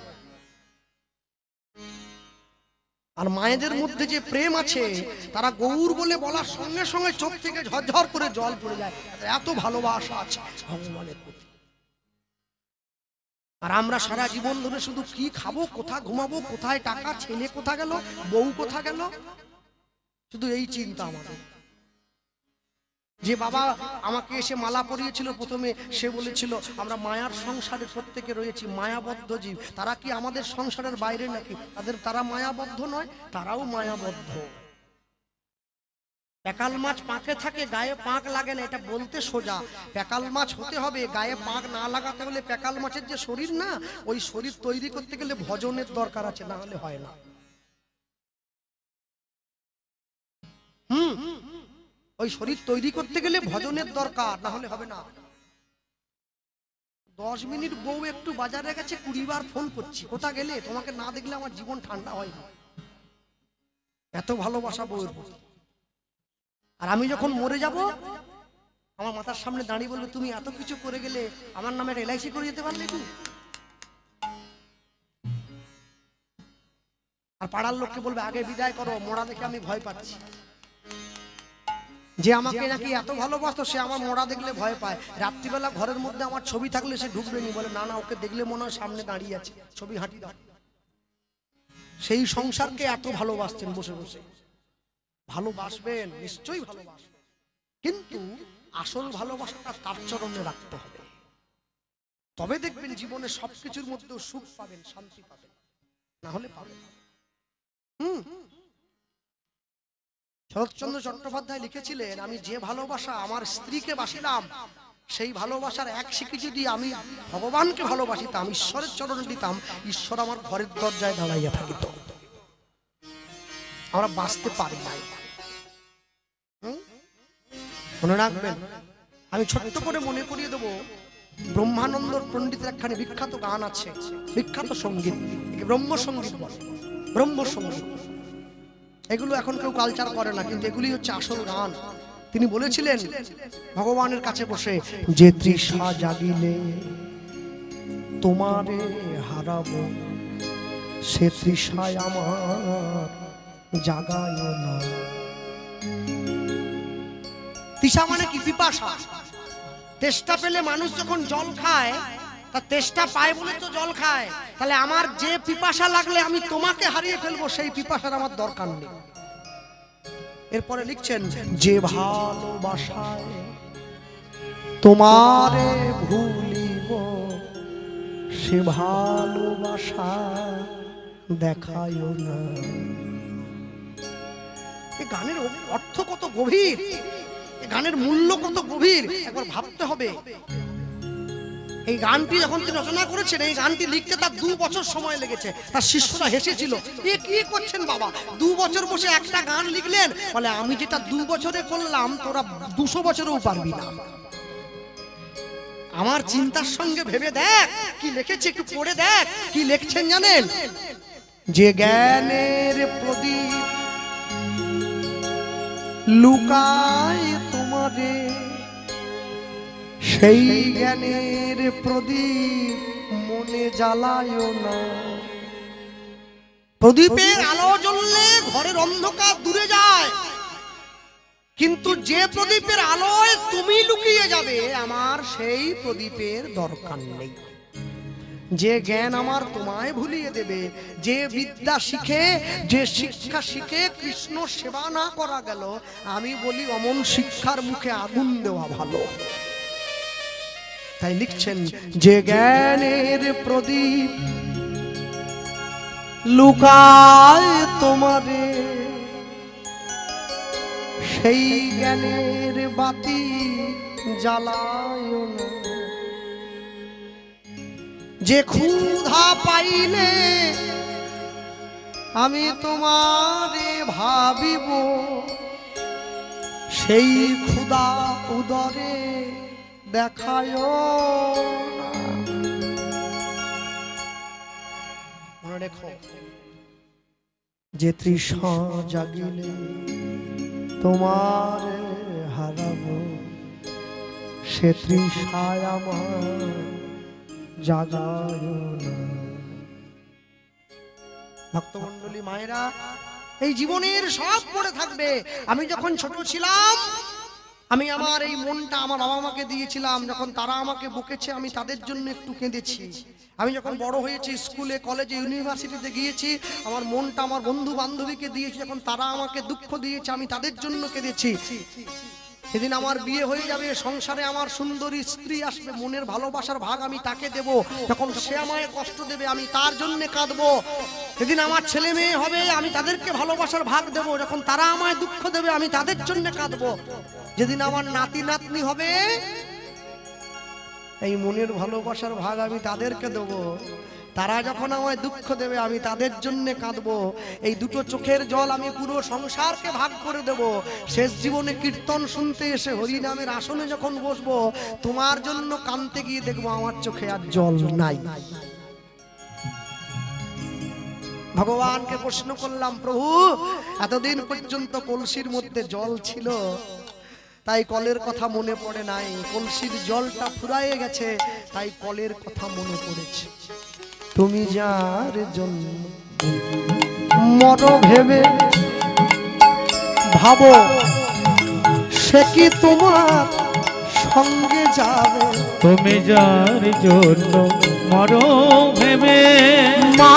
আর মায়েদের মধ্যে যে প্রেম আছে, তারা গৌর বলে বলার সঙ্গে সঙ্গে চোখ থেকে ঝরঝর করে জল পড়ে যায়, এত ভালোবাসা আছে ভগবানের প্রতি। আর আমরা সারা জীবন ধরে শুধু কি খাবো, কোথায় ঘুমাবো, কোথায় টাকা, ছেলে কোথা গেল, বউ কোথা গেল, শুধু এই চিন্তা আমাদের। যে বাবা আমাকে এসে মালা পরিয়েছিল প্রথমে, সে বলেছিল আমরা মায়ার সংসারে প্রত্যেকে রয়েছি, মায়াবদ্ধ জীব। তারা কি আমাদের সংসারের বাইরে নাকি? তারা মায়াবদ্ধ নয়, তারাও মায়াবদ্ধ। প্যাকাল মাছ পাঁকে থাকে, গায়ে পাঁক লাগে না, এটা বলতে সোজা। প্যাকাল মাছ হতে হবে, গায়ে পাঁক না লাগাতে হলে প্যাকাল মাছের যে শরীর না, ওই শরীর তৈরি করতে গেলে ভজনের দরকার আছে, না হলে হয় না। ওই শরীর তৈরি করতে গেলে ভজনের দরকার, না হলে হবে না। 10 মিনিট বউ একটু বাজারে গেছে, 20 বার ফোন করছি, কোথা গেলে, তোমাকে না দেখলে আমার জীবন ঠান্ডা হয় না। এত ভালোবাসা বউয়ের প্রতি। আর আমি যখন মরে যাব, আমার মাথার সামনে দাঁড়িয়ে বলবে, তুমি এত কিছু করে গেলে, আমার নামে LIC করে যেতে পারলে তুমি। আর পাড়ার লোককে বলবে, আগে বিদায় করো, মরা দেখে আমি ভয় পাচ্ছি। যে আমাকে নাকি এত ভালোবাসতো, সে আমার মরা দেখলে ভয় পায়। রাত্রিবেলা ঘরের মধ্যে আমার ছবি থাকলে সে ঢুকবে নি, বলে না না, ওকে দেখলে মনে হয় সামনে দাঁড়িয়ে আছে, ছবি হাঁটি দাও। সেই সংসারকে এত ভালোবাসতেন বসে বসে। ভালোবাসবেন, নিশ্চয়ই ভালোবাসবেন, কিন্তু আসল ভালোবাসাটা তার চরণে রাখতে হবে। তবে দেখবেন জীবনে সবকিছুর মধ্যে সুখ পাবেন, শান্তি পাবেন, না হলে পাবেন। শরৎচন্দ্র চট্টোপাধ্যায় লিখেছিলেন, আমি যে ভালোবাসা আমার স্ত্রীকে বাসিলাম, সেই ভালোবাসার এক শিখি যদি আমি ভগবানকে ভালোবাসিতাম, ঈশ্বরের চরণে দিতাম, ঈশ্বর আমার ঘরের দরজায় দাঁড়াইয়া থাকিত। আমরা বাঁচতে পারি নাই। মনে রাখবেন, আমি ছোট্ট করে মনে করিয়ে দেবো, ব্রহ্মানন্দ পণ্ডিতের একখানে বিখ্যাত গান আছে, বিখ্যাত সঙ্গীত, ব্রহ্মসঙ্গীত বলে। ব্রহ্মসঙ্গীত এগুলো এখন কেউ কালচার করে না, কিন্তু এগুলি হচ্ছে আসল গান। তিনি বলেছিলেন ভগবানের কাছে বসে, যে তৃষা জাগিলে তোমারে হারাবো, সে তৃষায় আমার জাগায় না। তৃষা মানে কি? পিপাসা। তেষ্টা পেলে মানুষ যখন জল খায়, তা তেষ্টা পায় বলে তো জল খায়। তাহলে আমার যে পিপাসা লাগলে আমি তোমাকে হারিয়ে ফেলবো, সেই পিপাসার আমার দরকার নেই। এরপরে লিখছেন, যে ভালোবাসায় তোমারে ভুলিব, সে ভালোবাসা দেখায় না। এই গানের অর্থ কত গভীর, এই গানের মূল্য কত গভীর, একবার ভাবতে হবে। এই গানটি যখন তিনি রচনা করেছেন, এই গানটি লিখতে তার 2 বছর সময় লেগেছে। তার শিষ্যরা হেসেছিল, এ কি করছেন বাবা, 2 বছর বসে একটা গান লিখলেন? বলে, আমি যেটা 2 বছরে করলাম তোরা 200 বছরেও পারবি না। আমার চিন্তার সঙ্গে ভেবে দেখ কি লিখেছে, একটু পড়ে দেখ কি লিখছেন জানেন? যে জ্ঞানের প্রদীপ লুকায় তোমারে, সেই জ্ঞানের প্রদীপ মনে জ্বালায় না। প্রদীপের আলো জ্বললে ঘরের অন্ধকার দূরে যায়, কিন্তু যে প্রদীপের আলোয় তুমি লুকিয়ে যাবে, আমার সেই প্রদীপের দরকার নেই। যে জ্ঞান আমার তোমায় ভুলিয়ে দেবে, যে বিদ্যা শিখে, যে শিক্ষা শিখে কৃষ্ণ সেবা না করা গেল, আমি বলি অমন শিক্ষার মুখে আগুন দেওয়া ভালো। তাই লিখছেন, যে জ্ঞানের প্রদীপ লুকায় তোমারে, সেই জ্ঞানের বাতি জ্বালায় না। যে ক্ষুধা পাইলে আমি তোমারে ভাবিব, সেই ক্ষুধা উদরে দেখায় না। মনে রেখো, যে তৃষা জাগিলে তোমার হারাবো, সে তৃষায় আমার জাগায় না। ভক্তমণ্ডলী মায়েরা, এই জীবনের সব পড়ে থাকবে। আমি যখন ছোট ছিলাম, আমি আমার এই মনটা আমার বাবা মাকে দিয়েছিলাম। যখন তারা আমাকে বকেছে, আমি তাদের জন্য একটু কেঁদেছি। আমি যখন বড় হয়েছি, স্কুলে কলেজে ইউনিভার্সিটিতে গিয়েছি, আমার মনটা আমার বন্ধু বান্ধবীকে দিয়েছি। যখন তারা আমাকে দুঃখ দিয়েছে, আমি তাদের জন্য কেঁদেছি। সেদিন আমার বিয়ে হয়ে যাবে, সংসারে আমার সুন্দরী স্ত্রী আসবে, মনের ভালোবাসার ভাগ আমি তাকে দেব। যখন সে আমায় কষ্ট দেবে, আমি তার জন্য কাঁদবো। সেদিন আমার ছেলে মেয়ে হবে, আমি তাদেরকে ভালোবাসার ভাগ দেব। যখন তারা আমায় দুঃখ দেবে, আমি তাদের জন্য কাঁদবো। যেদিন আমার নাতি নাতনি হবে, এই মনের ভালোবাসার ভাগ আমি তাদেরকে দেবো। তারা যখন আমায় দুঃখ দেবে, আমি তাদের জন্য কাঁদবো। এই দুটো চোখের জল আমি পুরো সংসারকে ভাগ করে দেব। শেষ জীবনে কীর্তন শুনতে এসে হরিনামের আসনে যখন বসবো, তোমার জন্য কাঁদতে গিয়ে দেখবো আমার চোখে আর জল নাই। ভগবানকে প্রশ্ন করলাম, প্রভু এতদিন পর্যন্ত কলসির মধ্যে জল ছিল, তাই কলের কথা মনে পড়ে নাই। কলসির জলটা ফুরায়ে গেছে, তাই কলের কথা মনে পড়েছে। তুমি যার জন্য মর ভেবে ভাবো, সে কি তোমার সঙ্গে যাবে? তুমি যার জন্য মর ভেবে মা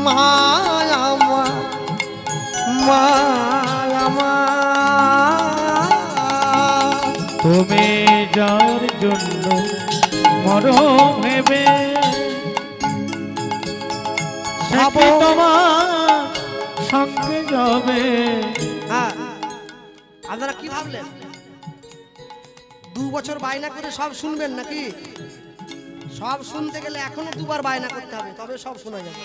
মায়া মায়া তুমি যার জন্য মরো ভেবে সে কি তোমার সঙ্গে যাবে। হ্যাঁ, আপনারা কি ভাবলেন 2 বছর বায়না করে সব শুনবেন নাকি? সব শুনতে গেলে এখনো 2 বার বায়না করতে হবে, তবে সব শোনা যাবে।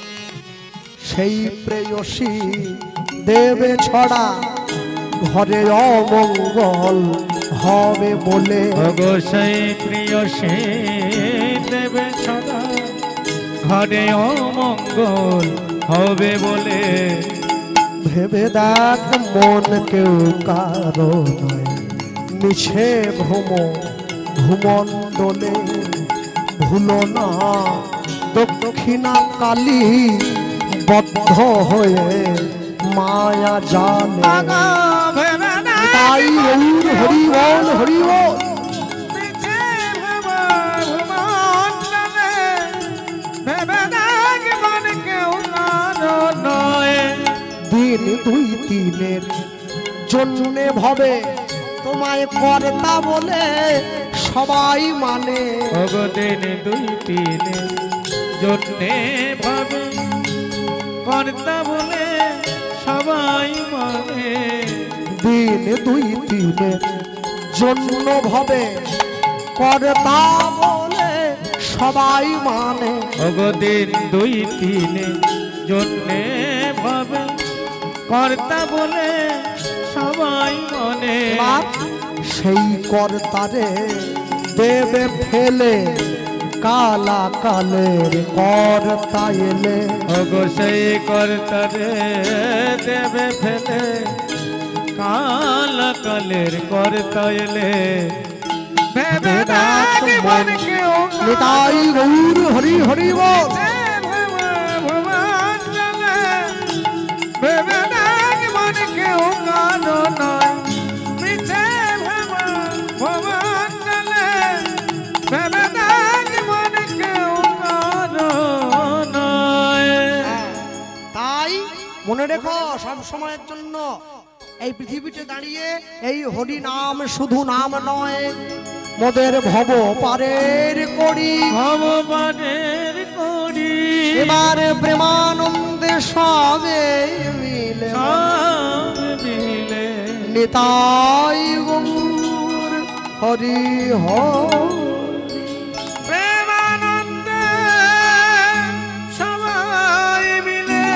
সেই প্রেয়সী দেবে ছড়া ঘরে অমঙ্গল হবে বলে। ওগো সেই প্রিয় সে দেবে ছড়া ঘরে অমঙ্গল হবে বলে। ভেবে দেখ মন কেউ কারো নয়, মিছে ভূমণ্ডলে ভুলো না দক্ষিণা কালী বদ্ধ হয়ে মায়া জালে। তাই হরি বল হরি বল। দিন 2-3 জন্যে ভবে তোমায় কর্তা বলে সবাই মানে। দিন 2-3 জন্যে ভাবে কর্তা বলে সবাই মানে। দিন 2-3 জন্য ভবে কর্তা বলে সবাই মানে। দিন 2-3 জন্যে ভাবে কর্তা বলে সবাই মনে। সেই কর্তারে দেবে ফেলে কালা কালের কর্তা এলে। সেই কর্তারে দেবে ফেলে কালা কালের কর্তা এলে। নিতাই গৌর হরি হরি বল। তাই মনে রেখো সব সময়ের জন্য এই পৃথিবীতে দাঁড়িয়ে এই হরি নাম শুধু নাম নয়, মোদের ভব পারের করি এবারে প্রেমানন্দে সবে মিলে নিতাই গৌর হরি হরি। প্রেমানন্দে সবাই মিলে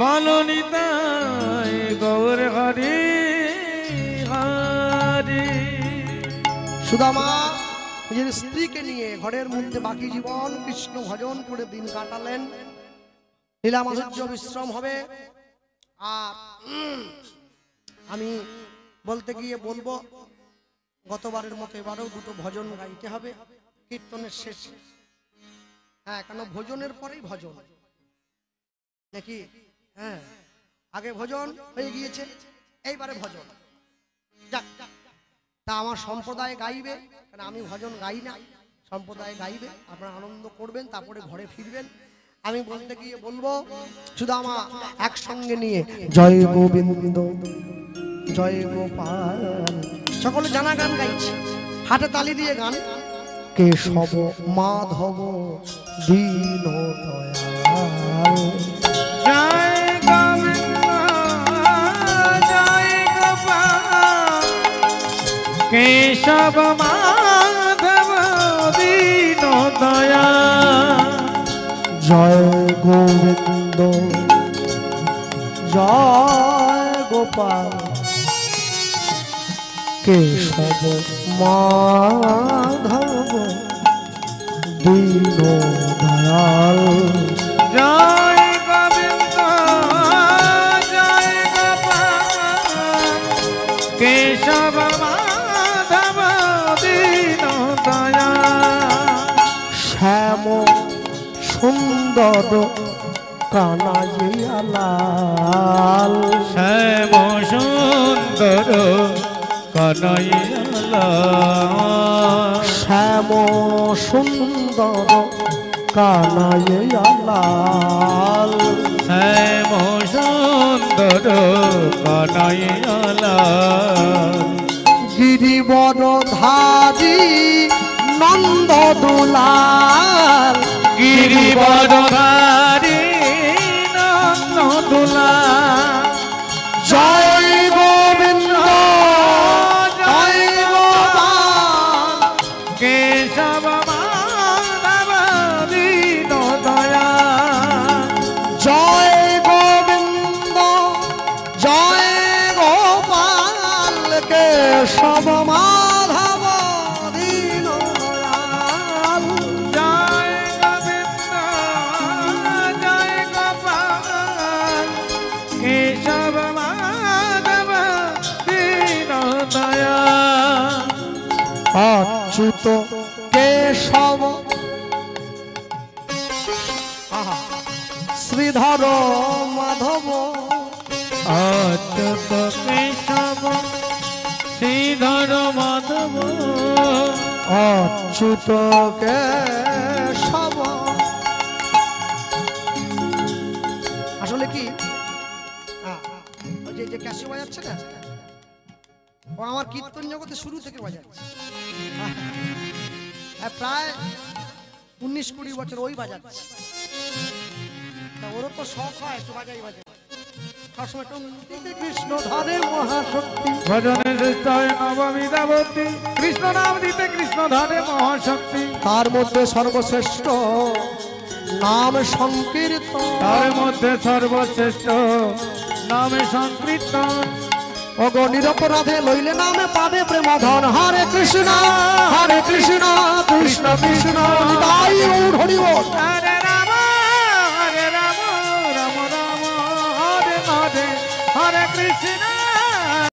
বলো নিতাই গৌর হরি হরি। সুদামা নিজের স্ত্রীকে নিয়ে ঘরের মধ্যে বাকি জীবন কৃষ্ণ ভজন করে দিন কাটালেন। লীলা মাধুর্য বিশ্রাম হবে। আর আমি বলতে গিয়ে বলবো গতবারের মতো এবারেও 2টো ভজন গাইতে হবে কীর্তনের শেষে। হ্যাঁ, কেন ভোজনের পরেই ভজন নাকি? হ্যাঁ, আগে ভজন হয়ে গিয়েছে, এইবারে ভজন। যাক, তা আমার সম্প্রদায় গাইবে, কারণ আমি ভজন গাই না, সম্প্রদায় গাইবে, আপনারা আনন্দ করবেন, তারপরে ঘরে ফিরবেন। আমি বলতে গিয়ে বলবো শুধু আমার একসঙ্গে নিয়ে জয় গোবিন্দ জয় গোপাল, সকলে জানা গান গাইছে, হাতে তালি দিয়ে গান। কেশব মাধব দীন দয়াল, জয় গোবিন্দ জয় গোপাল, কেশব মাধব দীন দয়াল। জয় গোবিন্দ জয় গোপাল, কেশব মাধব দীন দয়াল। জয় গোবিন্দ জয় গোপাল, কেশব মাধব দীন দয়াল। শ্যাম সুন্দর কানাইয়া লাল, শ্যাম সুন্দর কানাইয়া লাল, শ্যাম সুন্দর কানাইয়া লাল শ্যাম সুন্দর কানাইয়া লাল গিরিবর ধারি নন্দ দুলাল গিরিবর ধারি নন্দ দুলাল জয় গোবিন্দ জয় গোপাল কেশব মাধব দীন দয়াল জয় গোবিন্দ জয় গোপাল কেশব মাধব দীন দয়াল জয় গোবিন্দ জয় গোপাল কেশব মাধব দীন দয়াল অচ্যুত কেশব শ্রীধর মাধব অচ্যুত কেশব শ্রীধর মাধব অচ্যুত কেশব আসলে কি ওই যে ক্যাসিও বাজাচ্ছে না ও আমার কীর্তন জগতে শুরু থেকে বাজাচ্ছে প্রায় 19-20 বছর ওই বাজাচ্ছে তা ওরও তো শখ হয় একটু বাজাই বাজাই সবসময় টঙ্গিতে কৃষ্ণ ধরে মহাশক্তি ভজনে শ্রেষ্ঠ হয় নববিধাবতী কৃষ্ণ নাম দিতে কৃষ্ণ ধরে মহাশক্তি তার মধ্যে সর্বশ্রেষ্ঠ নাম সংকীর্তন তার মধ্যে সর্বশ্রেষ্ঠ নামে সংকীর্তন ওগো নিরপরাধে লইলে নামে পাবে প্রেম ধন হরে কৃষ্ণ কৃষ্ণ কৃষ্ণ তাই হরি বল হরে রাম রাম রাম রাম হরে হরে হরে কৃষ্ণ